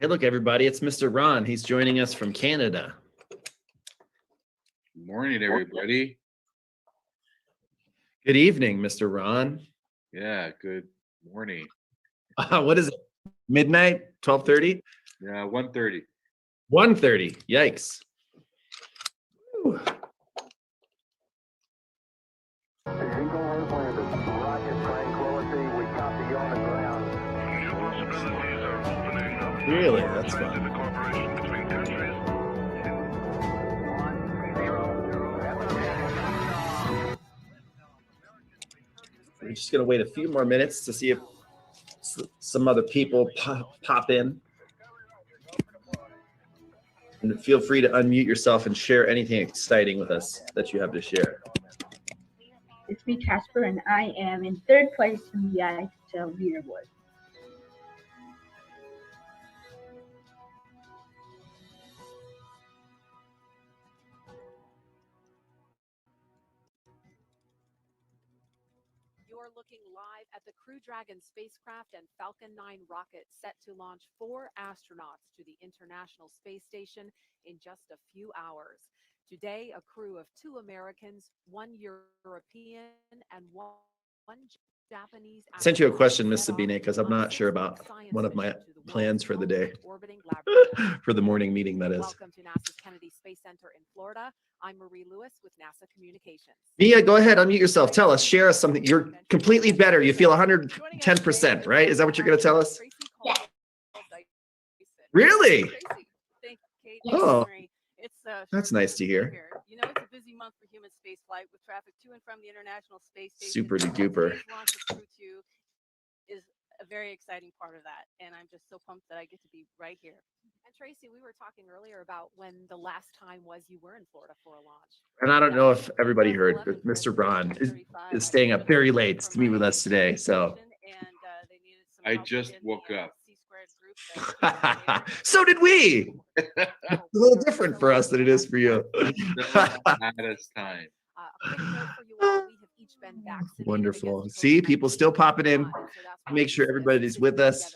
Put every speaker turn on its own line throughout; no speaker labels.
Hey, look, everybody, it's Mr. Ron. He's joining us from Canada.
Good morning, everybody.
Good evening, Mr. Ron.
Yeah, good morning.
What is it? Midnight? 12:30?
Yeah, 1:30.
1:30. Yikes. Whew. Really? That's fun. We're just going to wait a few more minutes to see if some other people pop in. And feel free to unmute yourself and share anything exciting with us that you have to share.
It's me, Casper, and I am in third place in the IXL leaderboard.
You're looking live at the Crew Dragon spacecraft and Falcon 9 rocket set to launch 4 astronauts to the International Space Station in just a few hours. Today, a crew of 2 Americans, 1 European, and 1 Japanese.
I sent you a question, Miss Sabine, because I'm not sure about one of my plans for the day. For the morning meeting, that is.
Welcome to NASA's Kennedy Space Center in Florida. I'm Marie Lewis with NASA Communications.
Mia, go ahead, unmute yourself. Tell us, share us something. You're completely better. You feel 110%, right? Is that what you're going to tell us?
Yeah.
Really?
Oh,
that's nice to hear.
You know, it's a busy month for human space flight with traffic to and from the International Space Station.
Super duper.
Today's launch of Crew 2 is a very exciting part of that, and I'm just so pumped that I get to be right here. And Tracy, we were talking earlier about when the last time was you were in Florida for a launch.
And I don't know if everybody heard, but Mr. Ron is staying up very late to meet with us today. So
I just woke up.
so did we. It's a little different for us than it is for you.
At this time.
Wonderful. See, people still popping in. Make sure everybody's with us.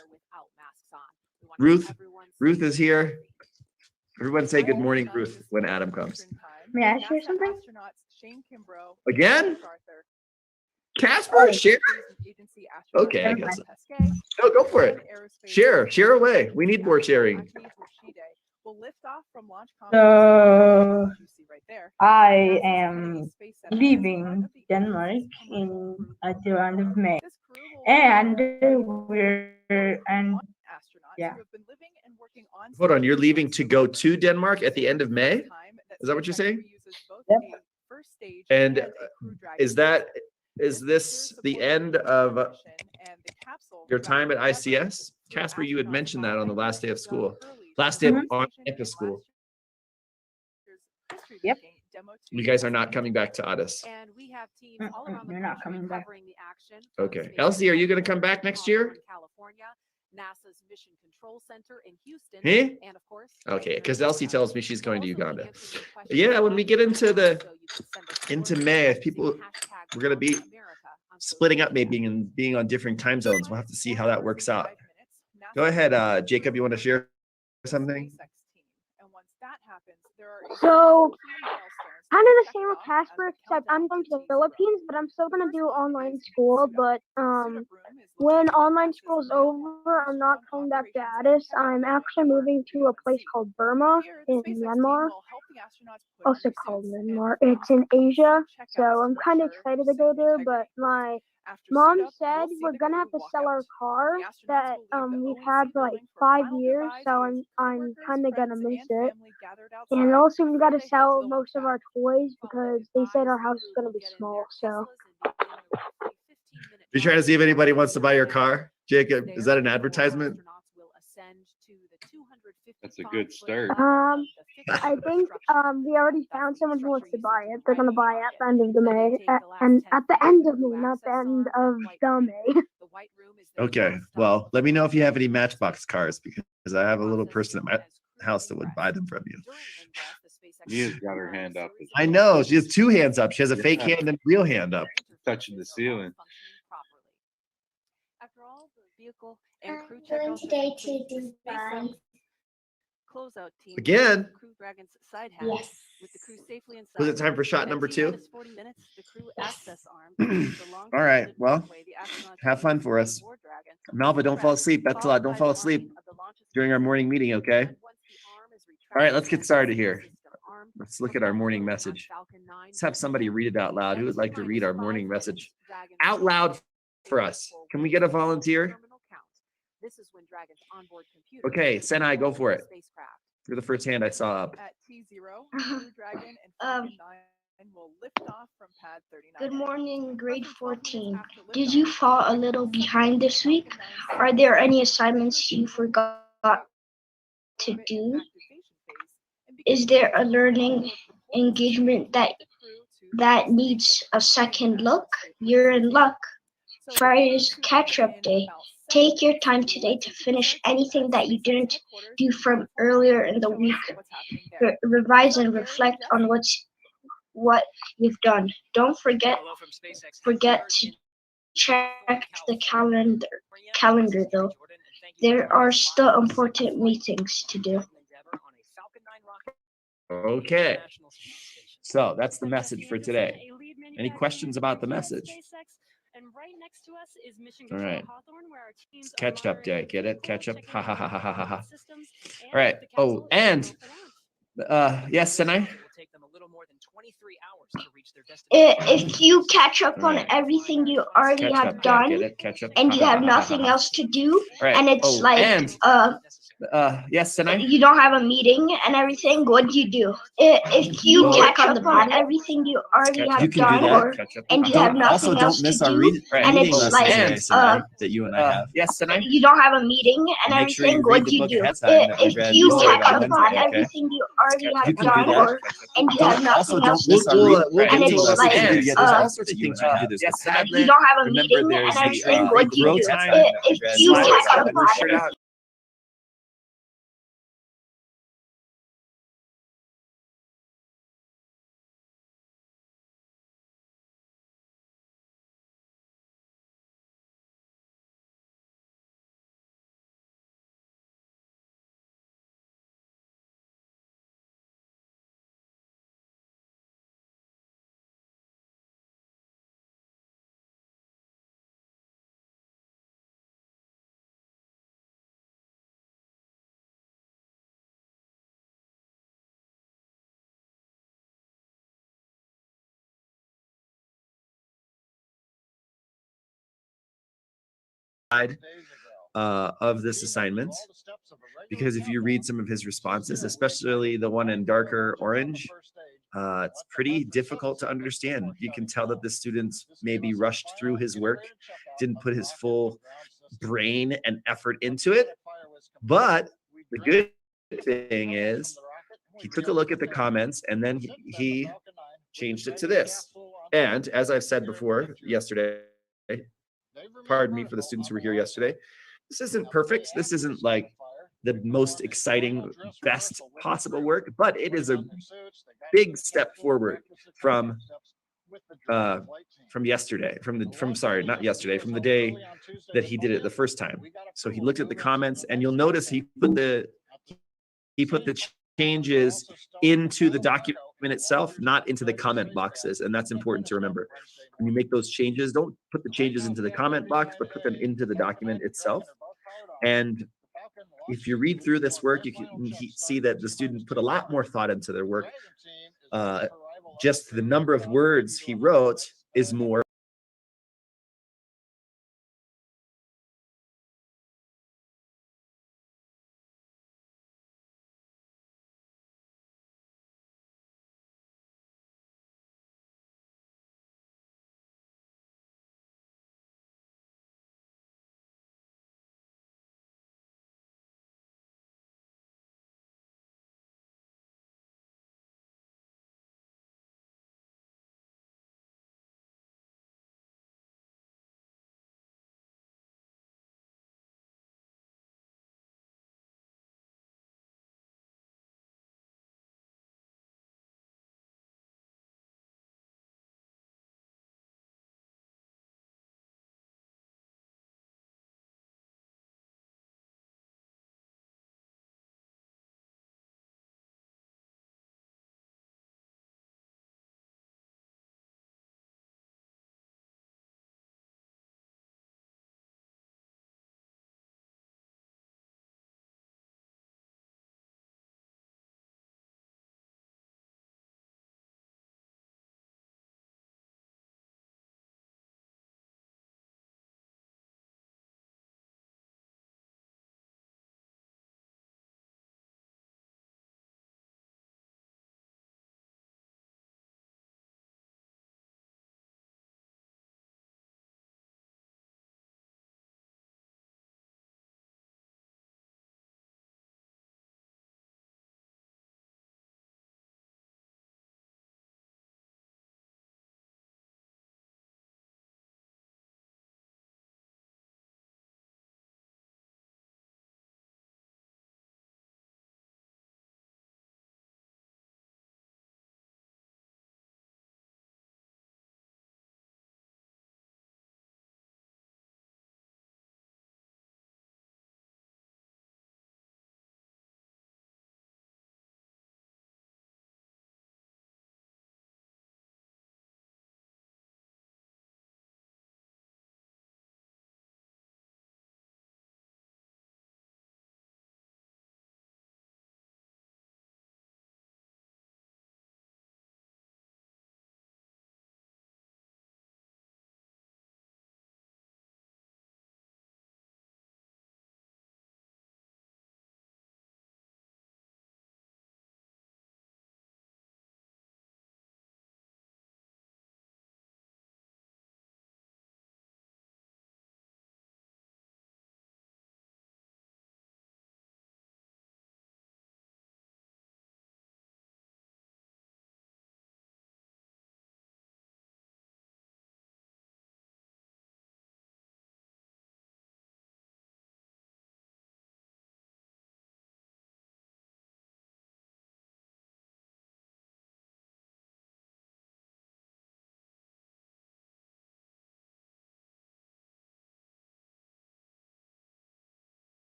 Ruth is here. Everyone say good morning, Ruth, when Adam comes.
May I share something?
Again? Casper, share? Okay, I guess. No, go for it. Share away. We need more sharing.
So I am leaving Denmark at the end of May, and yeah.
Hold on, you're leaving to go to Denmark at the end of May? Is that what you're saying?
Yep.
And is this the end of your time at ICS? Casper, you had mentioned that on the last day of school. Last day of on-campus school.
Yep.
You guys are not coming back to Addis.
And we have teams all around the
You're not
country
coming back.
covering the action.
Okay. Elsie, are you going to come back next year?
California, NASA's Mission Control Center in Houston,
Hey?
and of course,
Okay, because Elsie tells me she's going to Uganda. Yeah, when we get into May, if people, we're going to be splitting up maybe and being on different time zones. We'll have to see how that works out. Go ahead, Jacob, you want to share something?
So, kind of the same with Casper, except I'm going to the Philippines, but I'm still going to do online school. But when online school is over, I'm not coming back to Addis. I'm actually moving to a place called Burma in Myanmar, also called Myanmar. It's in Asia, so I'm kind of excited to go there, but my Mom said we're gonna have to sell our car that we've had for like 5 years, so I'm kind of gonna miss it. And also we gotta sell most of our toys because they said our house is gonna be small. So
You're trying to see if anybody wants to buy your car, Jacob? Is that an advertisement?
That's a good start.
I think we already found someone who wants to buy it. They're gonna buy it at the end of the May, and at the end of May, not the end of the May.
Okay, well, let me know if you have any Matchbox cars because I have a little person at my house that would buy them from you.
Mia's got her hand up.
I know, she has 2 hands up. She has a fake hand and a real hand up.
Touching the ceiling.
After all, the vehicle and crew
I'm going today to Dubai.
closeout team
Again?
Crew Dragon's side hatch.
Yes.
With the crew safely inside.
Was it time for shot
and at
number 2?
T-minus 40 minutes, the crew access arm the long
All right,
suspended
well,
runway the astronauts
have fun
used
for
on
us.
board Dragon.
Malva, don't fall asleep. That's a lot. Don't fall asleep during our morning meeting, okay? All right, let's get started here. Let's look at our morning message. Let's have somebody read it out loud. Who would like to read our morning message out loud for us? Can we get a volunteer?
This is when Dragon's onboard computer.
Okay, Senai, go for it. You're the first hand I saw up.
At T0, Crew Dragon and Falcon 9 will lift off from pad 39.
Good morning, grade 14. Did you fall a little behind this week? Are there any assignments you forgot to do? Is there a learning engagement that needs a second look? You're in luck. Friday's catch-up day. Take your time today to finish anything that you didn't do from earlier in the week. Revise and reflect on what you've done. Don't forget to check the calendar though. There are still important meetings to do.
Okay. So that's the message for today. Any questions about the message? All right. It's catch up day. Get it? Catch up. Ha ha ha ha ha ha ha. All right. Oh, and yes, Senai?
If you catch up on everything you already
Catch
have
up. Yeah,
done
get it? Catch up.
and you
Ha, ha,
have
ha, ha, ha,
nothing
ha.
else to do,
All right.
and it's
Oh,
like
yes, Senai?
you don't have a meeting and everything, what do you do? If you
Well,
catch up on everything you already
You
have
can do
done,
that. Catch up.
and you have
Also,
nothing else
don't miss
to
our
do, and
reading
it's
lesson
like
today, Senai, that you and I have.
Yes, Senai?
you don't have a meeting and
Make sure
everything,
you read
what
the
do you
book
do?
ahead of time that we
If
read
you
started
catch
on
up on
Wednesday, okay?
everything you already
You
have
can do
done,
that.
and you have
Also,
nothing
don't
else to
miss our
do,
we'll
and
get to
it's
lesson
like
today.
Yeah, there's all sorts of things we can do this
Yes,
week.
Senai?
you don't have a
Remember,
meeting and
there's the
everything, what do you
grow
do?
time.
If you
Slides
catch
up
up
and
on
shit out. Of this assignment, because if you read some of his responses, especially the one in darker orange, it's pretty difficult to understand. You can tell that the students maybe rushed through his work, didn't put his full brain and effort into it. But the good thing is he took a look at the comments and then he changed it to this. And as I've said before yesterday, pardon me for the students who were here yesterday, this isn't perfect. This isn't like the most exciting, best possible work, but it is a big step forward from yesterday, from the day that he did it the first time. So he looked at the comments, and you'll notice he put the changes into the document itself, not into the comment boxes, and that's important to remember. When you make those changes, don't put the changes into the comment box, but put them into the document itself. And if you read through this work, you can see that the student put a lot more thought into their work. Just the number of words he wrote is more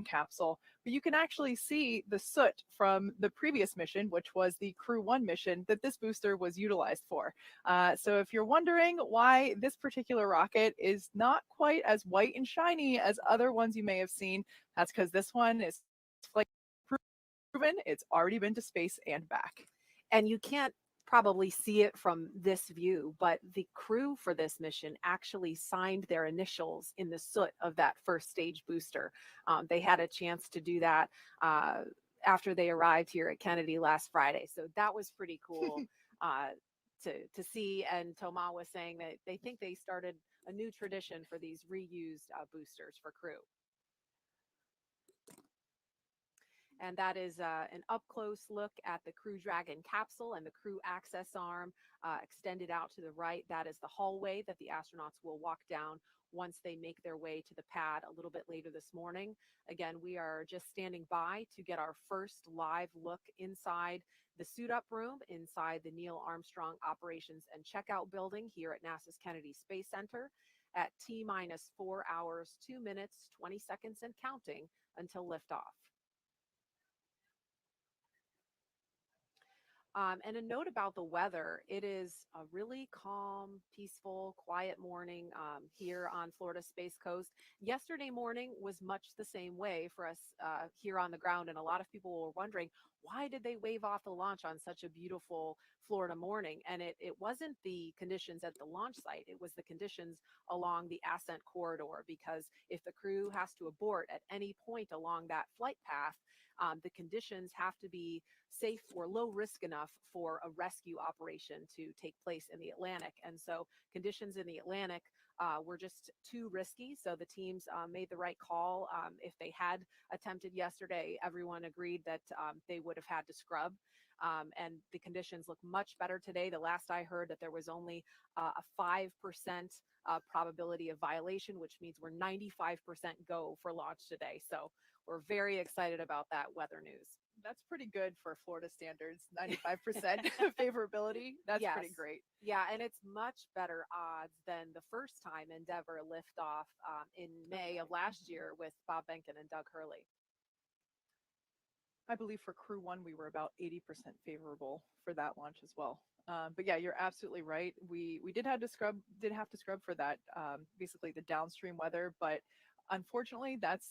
capsule, but you can actually see the soot from the previous mission, which was the Crew 1 mission that this booster was utilized for. So if you're wondering why this particular rocket is not quite as white and shiny as other ones you may have seen, that's because this one is flame proven. It's already been to space and back.
And you can't probably see it from this view, but the crew for this mission actually signed their initials in the soot of that first stage booster. They had a chance to do that after they arrived here at Kennedy last Friday. So that was pretty cool to see. And Thomas was saying that they think they started a new tradition for these reused boosters for crew. And that is an up-close look at the Crew Dragon capsule and the crew access arm extended out to the right. That is the hallway that the astronauts will walk down once they make their way to the pad a little bit later this morning. Again, we are just standing by to get our first live look inside the suit-up room, inside the Neil Armstrong Operations and Checkout Building here at NASA's Kennedy Space Center at T-minus 4 hours, 2 minutes, 20 seconds, and counting until liftoff. And a note about the weather, it is a really calm, peaceful, quiet morning here on Florida Space Coast. Yesterday morning was much the same way for us here on the ground, and a lot of people were wondering, why did they wave off the launch on such a beautiful Florida morning? And it wasn't the conditions at the launch site, it was the conditions along the ascent corridor, because if the crew has to abort at any point along that flight path, the conditions have to be safe or low risk enough for a rescue operation to take place in the Atlantic. And so conditions in the Atlantic were just too risky. So the teams made the right call. If they had attempted yesterday, everyone agreed that they would have had to scrub. And the conditions look much better today. The last I heard that there was only a 5% probability of violation, which means we're 95% go for launch today. So we're very excited about that weather news.
That's pretty good for Florida standards, 95% favorability. That's pretty great.
Yeah, and it's much better odds than the first time Endeavour liftoff in May of last year with Bob Behnken and Doug Hurley.
I believe for Crew 1, we were about 80% favorable for that launch as well. But yeah, you're absolutely right. We did have to scrub for that, basically the downstream weather, but unfortunately that's,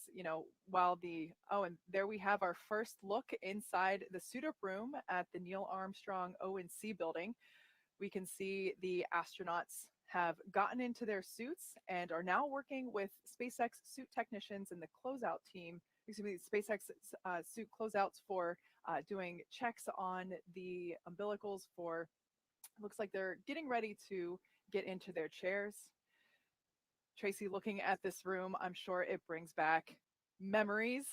while and there we have our first look inside the suit-up room at the Neil Armstrong O&C building. We can see the astronauts have gotten into their suits and are now working with SpaceX suit technicians and the closeout team, SpaceX suit closeouts for doing checks on the umbilicals for, looks like they're getting ready to get into their chairs. Tracy, looking at this room, I'm sure it brings back memories.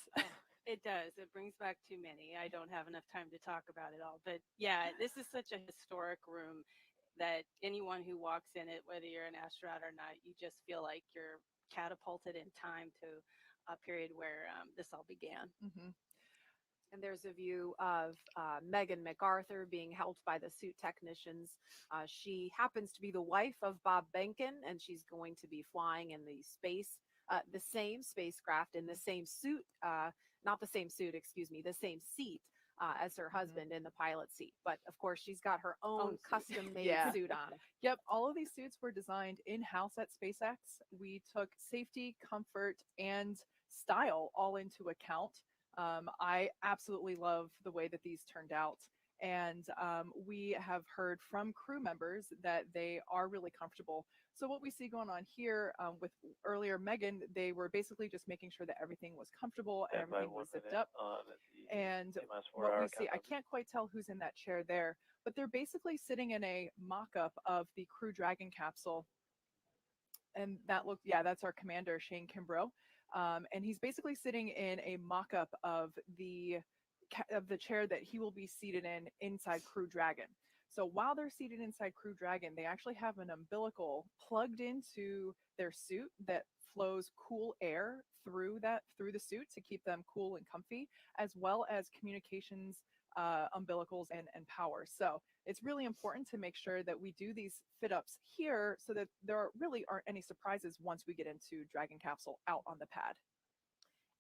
It does. It brings back too many. I don't have enough time to talk about it all. But yeah, this is such a historic room that anyone who walks in it, whether you're an astronaut or not, you just feel like you're catapulted in time to a period where this all began.
Mm-hmm.
And there's a view of Megan MacArthur being helped by the suit technicians. She happens to be the wife of Bob Behnken, and she's going to be flying in the same spacecraft in the same suit, not the same suit, excuse me, the same seat as her husband in the pilot seat. But of course, she's got her own custom-made suit on.
Yep, all of these suits were designed in-house at SpaceX. We took safety, comfort, and style all into account. I absolutely love the way that these turned out. And we have heard from crew members that they are really comfortable. So what we see going on here with earlier Megan, they were basically just making sure that everything was comfortable and everything was zipped up. And what we see, I can't quite tell who's in that chair there, but they're basically sitting in a mock-up of the Crew Dragon capsule. And that's our commander, Shane Kimbrough. And he's basically sitting in a mock-up of the chair that he will be seated in inside Crew Dragon. So while they're seated inside Crew Dragon, they actually have an umbilical plugged into their suit that flows cool air through the suit to keep them cool and comfy, as well as communications umbilicals and power. So it's really important to make sure that we do these fit ups here so that there really aren't any surprises once we get into Dragon capsule out on the pad.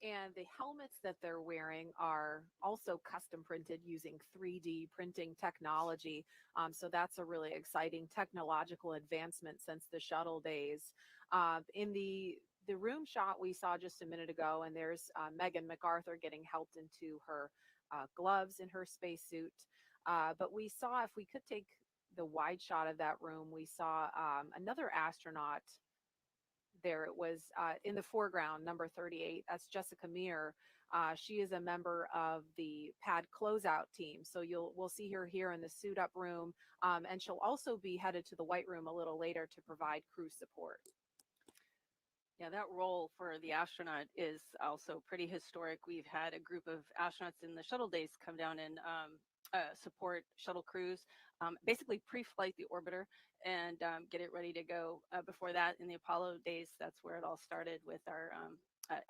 And the helmets that they're wearing are also custom printed using 3D printing technology. So that's a really exciting technological advancement since the shuttle days. In the room shot we saw just a minute ago, and there's Megan MacArthur getting helped into her gloves in her spacesuit. But we saw, if we could take the wide shot of that room, we saw another astronaut there. It was in the foreground, number 38. That's Jessica Meir. She is a member of the pad closeout team. So we'll see her here in the suit up room. And she'll also be headed to the white room a little later to provide crew support.
Yeah, that role for the astronaut is also pretty historic. We've had a group of astronauts in the shuttle days come down and support shuttle crews, basically pre-flight the orbiter and get it ready to go. Before that, in the Apollo days, that's where it all started with our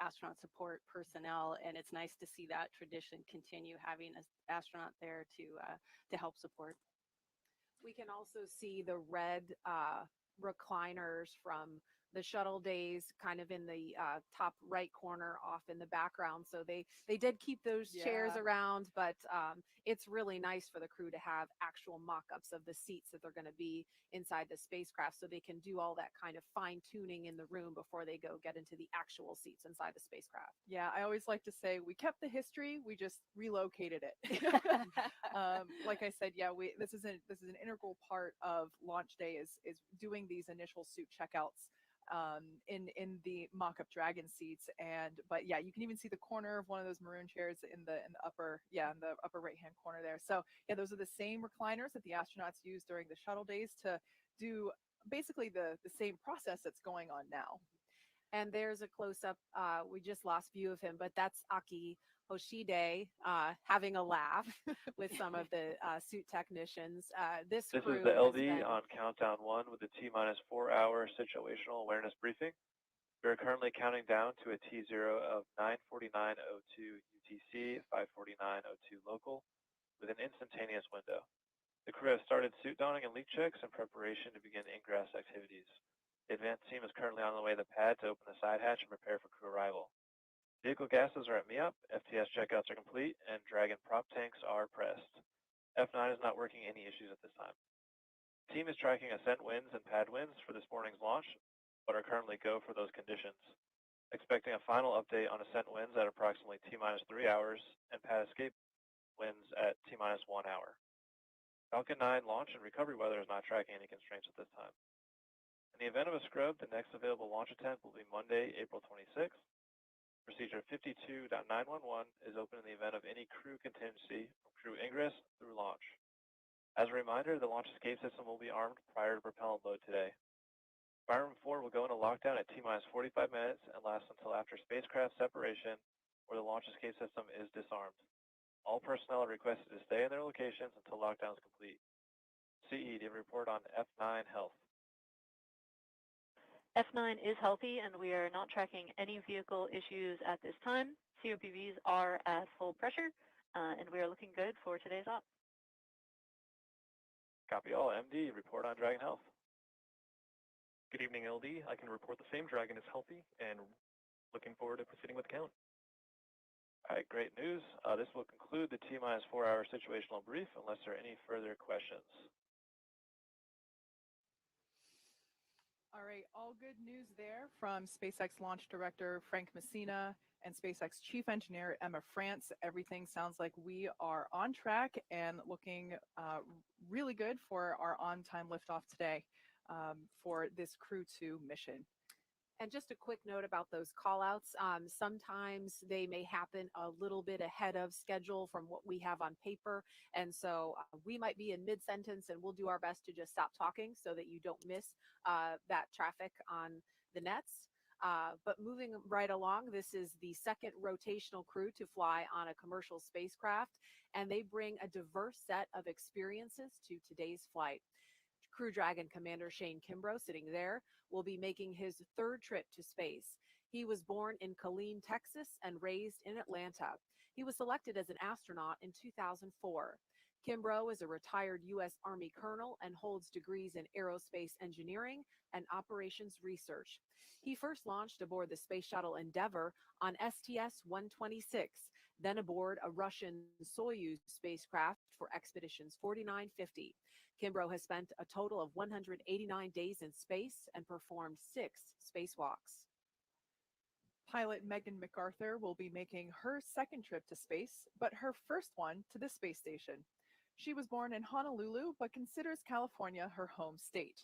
astronaut support personnel, and it's nice to see that tradition continue, having an astronaut there to help support.
We can also see the red recliners from the shuttle days kind of in the top right corner off in the background. So they did keep those chairs around, but it's really nice for the crew to have actual mock-ups of the seats that they're going to be inside the spacecraft, so they can do all that kind of fine tuning in the room before they go get into the actual seats inside the spacecraft.
Yeah, I always like to say we kept the history, we just relocated it. Like I said, yeah, this is an integral part of launch day is doing these initial suit checkouts in the mock-up Dragon seats. But yeah, you can even see the corner of one of those maroon chairs in the upper right hand corner there. So yeah, those are the same recliners that the astronauts used during the shuttle days to do basically the same process that's going on now.
And there's a close-up. We just lost view of him, but that's Aki Hoshide having a laugh with some of the suit technicians. This
is
crew
the
has
LD
been-
on countdown 1 with a T-minus 4-hour situational awareness briefing. We are currently counting down to a T0 of 9:49:02 UTC, 5:49:02 local, with an instantaneous window. The crew has started suit donning and leak checks in preparation to begin ingress activities. The advanced team is currently on the way to the pad to open the side hatch and prepare for crew arrival. Vehicle gases are at MEOP, FTS checkouts are complete, and Dragon prop tanks are pressed. F9 is not working any issues at this time. The team is tracking ascent winds and pad winds for this morning's launch, but are currently go for those conditions. Expecting a final update on ascent winds at approximately T-minus 3 hours and pad escape winds at T-minus 1 hour. Falcon 9 launch and recovery weather is not tracking any constraints at this time. In the event of a scrub, the next available launch attempt will be Monday, April 26th. Procedure 52.911 is open in the event of any crew contingency from crew ingress through launch. As a reminder, the launch escape system will be armed prior to propellant load today. Fire Room 4 will go into lockdown at T-minus 45 minutes and last until after spacecraft separation, where the launch escape system is disarmed. All personnel are requested to stay in their locations until lockdown is complete. CE, do you have a report on F9 health?
F9 is healthy, and we are not tracking any vehicle issues at this time. COPVs are at full pressure, and we are looking good for today's op.
Copy all. MD, report on Dragon health.
Good evening, LD. I can report the same Dragon is healthy and looking forward to proceeding with the count.
All right, great news. This will conclude the T-minus 4-hour situational brief unless there are any further questions.
All right, all good news there from SpaceX Launch Director Frank Messina and SpaceX Chief Engineer Emma France. Everything sounds like we are on track and looking really good for our on-time liftoff today for this Crew 2 mission.
And just a quick note about those callouts. Sometimes they may happen a little bit ahead of schedule from what we have on paper. And so we might be in mid-sentence and we'll do our best to just stop talking so that you don't miss that traffic on the nets. But moving right along, this is the second rotational crew to fly on a commercial spacecraft, and they bring a diverse set of experiences to today's flight. Crew Dragon Commander Shane Kimbrough, sitting there, will be making his third trip to space. He was born in Killeen, Texas, and raised in Atlanta. He was selected as an astronaut in 2004. Kimbrough is a retired U.S. Army colonel and holds degrees in aerospace engineering and operations research. He first launched aboard the Space Shuttle Endeavour on STS-126, then aboard a Russian Soyuz spacecraft for expeditions 4950. Kimbrough has spent a total of 189 days in space and performed 6 spacewalks.
Pilot Megan MacArthur will be making her second trip to space, but her first one to the space station. She was born in Honolulu, but considers California her home state.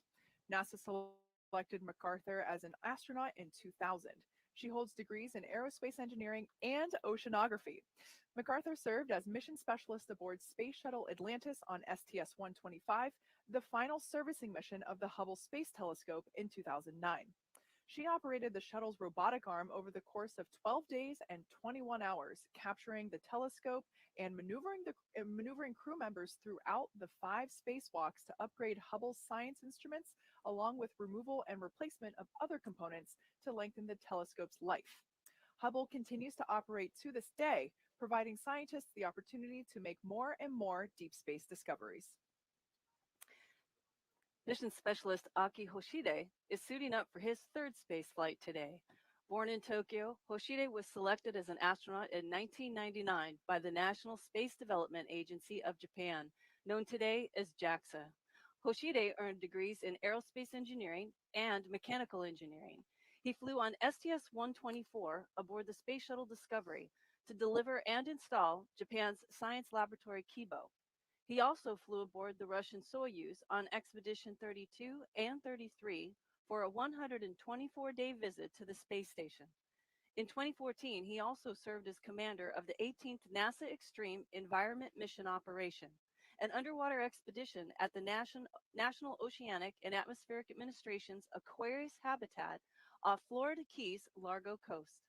NASA selected MacArthur as an astronaut in 2000. She holds degrees in aerospace engineering and oceanography. MacArthur served as mission specialist aboard Space Shuttle Atlantis on STS-125, the final servicing mission of the Hubble Space Telescope in 2009. She operated the shuttle's robotic arm over the course of 12 days and 21 hours, capturing the telescope and maneuvering crew members throughout the 5 spacewalks to upgrade Hubble's science instruments, along with removal and replacement of other components to lengthen the telescope's life. Hubble continues to operate to this day, providing scientists the opportunity to make more and more deep space discoveries.
Mission specialist Aki Hoshide is suiting up for his 3rd space flight today. Born in Tokyo, Hoshide was selected as an astronaut in 1999 by the National Space Development Agency of Japan, known today as JAXA. Hoshide earned degrees in aerospace engineering and mechanical engineering. He flew on STS-124 aboard the Space Shuttle Discovery to deliver and install Japan's science laboratory Kibo. He also flew aboard the Russian Soyuz on Expedition 32 and 33 for a 124-day visit to the space station. In 2014, he also served as commander of the 18th NASA Extreme Environment Mission Operation, an underwater expedition at the National Oceanic and Atmospheric Administration's Aquarius habitat off Florida Keys Largo coast.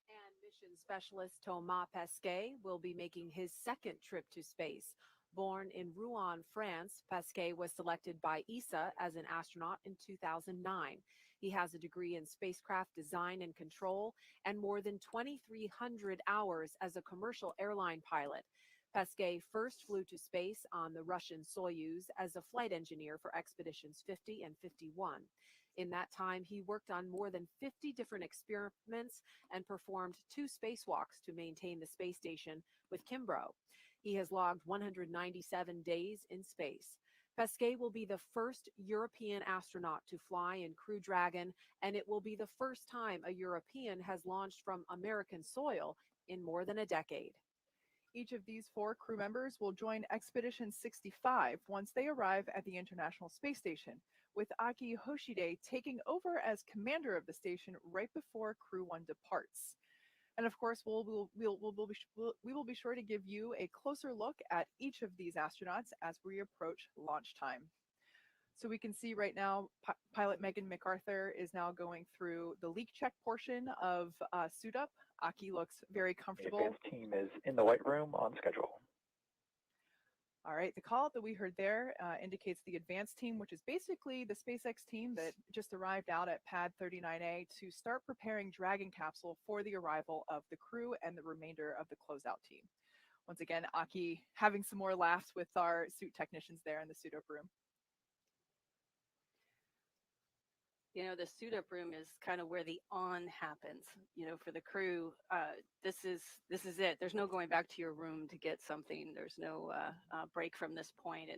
And mission specialist Thomas Pesquet will be making his 2nd trip to space. Born in Rouen, France, Pesquet was selected by ESA as an astronaut in 2009. He has a degree in spacecraft design and control and more than 2,300 hours as a commercial airline pilot. Pesquet first flew to space on the Russian Soyuz as a flight engineer for expeditions 50 and 51. In that time, he worked on more than 50 different experiments and performed 2 spacewalks to maintain the space station with Kimbrough. He has logged 197 days in space. Pesquet will be the first European astronaut to fly in Crew Dragon, and it will be the first time a European has launched from American soil in more than a decade.
Each of these 4 crew members will join Expedition 65 once they arrive at the International Space Station, with Aki Hoshide taking over as commander of the station right before Crew 1 departs. And of course, we will be sure to give you a closer look at each of these astronauts as we approach launch time. So we can see right now, pilot Megan MacArthur is now going through the leak check portion of Suit Up. Aki looks very comfortable.
The advanced team is in the white room on schedule.
All right, the call that we heard there indicates the advanced team, which is basically the SpaceX team that just arrived out at Pad 39A to start preparing Dragon capsule for the arrival of the crew and the remainder of the closeout team. Once again, Aki having some more laughs with our suit technicians there in the Suit Up room.
You know, the Suit Up room is kind of where the on happens. You know, for the crew, this is it. There's no going back to your room to get something. There's no break from this point.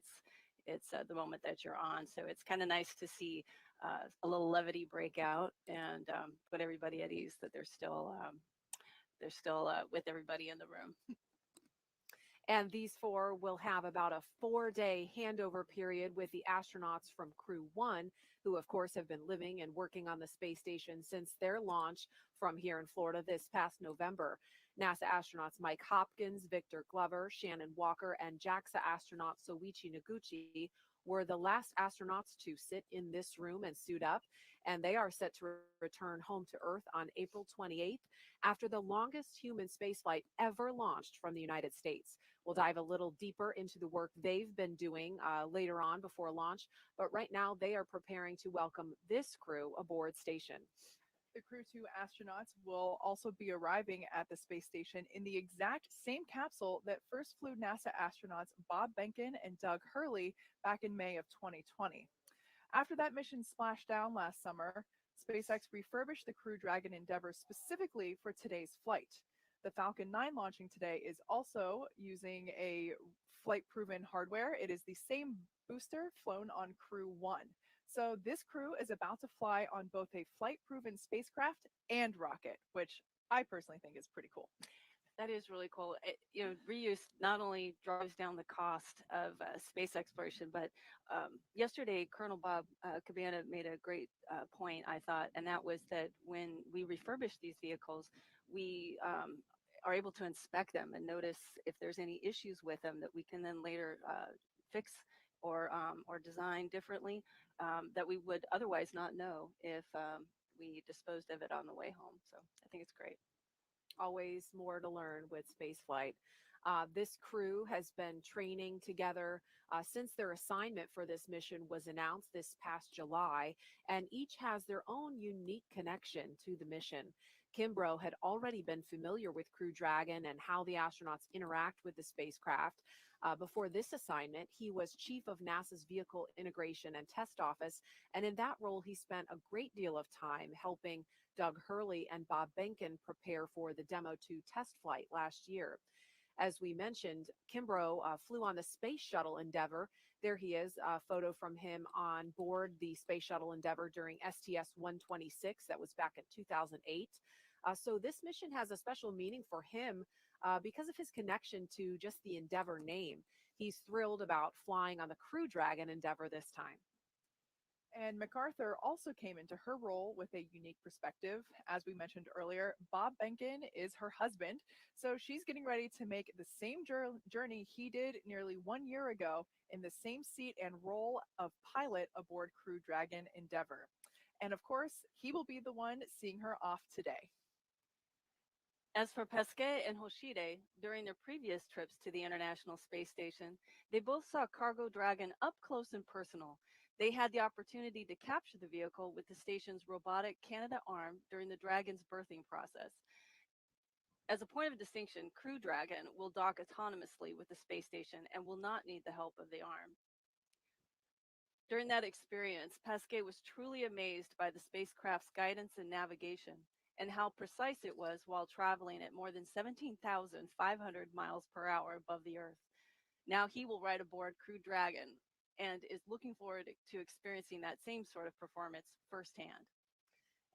It's the moment that you're on. So it's kind of nice to see a little levity break out and put everybody at ease that they're still with everybody in the room.
And these 4 will have about a 4-day handover period with the astronauts from Crew 1, who of course have been living and working on the space station since their launch from here in Florida this past November. NASA astronauts Mike Hopkins, Victor Glover, Shannon Walker, and JAXA astronaut Soichi Noguchi were the last astronauts to sit in this room and suit up, and they are set to return home to Earth on April 28th after the longest human spaceflight ever launched from the United States. We'll dive a little deeper into the work they've been doing later on before launch, but right now they are preparing to welcome this crew aboard station.
the Crew 2 astronauts will also be arriving at the space station in the exact same capsule that first flew NASA astronauts Bob Behnken and Doug Hurley back in May of 2020. After that mission splashed down last summer, SpaceX refurbished the Crew Dragon Endeavour specifically for today's flight. The Falcon 9 launching today is also using a flight-proven hardware. It is the same booster flown on Crew 1. So this crew is about to fly on both a flight-proven spacecraft and rocket, which I personally think is pretty cool.
That is really cool. Reuse not only drives down the cost of space exploration, but yesterday Colonel Bob Cabana made a great point, I thought, and that was that when we refurbish these vehicles, we are able to inspect them and notice if there's any issues with them that we can then later fix or design differently that we would otherwise not know if we disposed of it on the way home. So I think it's great.
Always more to learn with spaceflight. This crew has been training together since their assignment for this mission was announced this past July, and each has their own unique connection to the mission. Kimbrough had already been familiar with Crew Dragon and how the astronauts interact with the spacecraft. Before this assignment, he was chief of NASA's Vehicle Integration and Test Office, and in that role, he spent a great deal of time helping Doug Hurley and Bob Behnken prepare for the Demo 2 test flight last year. As we mentioned, Kimbrough flew on the Space Shuttle Endeavour. There he is, a photo from him on board the Space Shuttle Endeavour during STS-126. That was back in 2008. So this mission has a special meaning for him because of his connection to just the Endeavour name. He's thrilled about flying on the Crew Dragon Endeavour this time.
And MacArthur also came into her role with a unique perspective. As we mentioned earlier, Bob Behnken is her husband, so she's getting ready to make the same journey he did nearly 1 year ago in the same seat and role of pilot aboard Crew Dragon Endeavour. And of course, he will be the one seeing her off today.
As for Pesquet and Hoshide, during their previous trips to the International Space Station, they both saw Cargo Dragon up close and personal. They had the opportunity to capture the vehicle with the station's robotic Canadarm during the Dragon's birthing process. As a point of distinction, Crew Dragon will dock autonomously with the space station and will not need the help of the arm. During that experience, Pesquet was truly amazed by the spacecraft's guidance and navigation, and how precise it was while traveling at more than 17,500 miles per hour above the Earth. Now he will ride aboard Crew Dragon and is looking forward to experiencing that same sort of performance firsthand.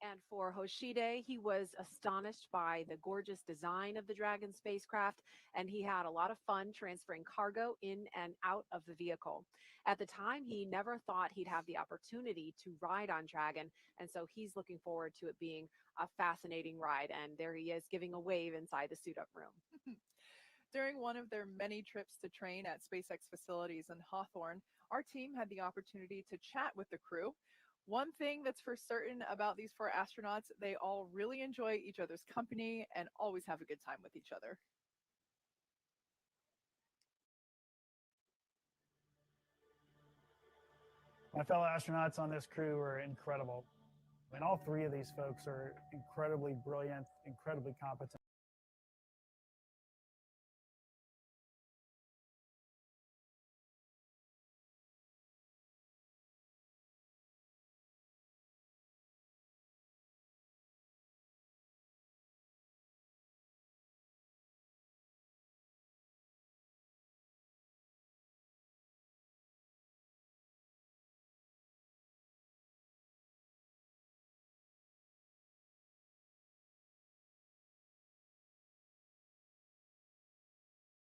And for Hoshide, he was astonished by the gorgeous design of the Dragon spacecraft, and he had a lot of fun transferring cargo in and out of the vehicle. At the time, he never thought he'd have the opportunity to ride on Dragon, and so he's looking forward to it being a fascinating ride. And there he is giving a wave inside the suit-up room.
During one of their many trips to train at SpaceX facilities in Hawthorne, our team had the opportunity to chat with the crew. One thing that's for certain about these 4 astronauts, they all really enjoy each other's company and always have a good time with each other.
My fellow astronauts on this crew are incredible. I mean, all 3 of these folks are incredibly brilliant, incredibly competent.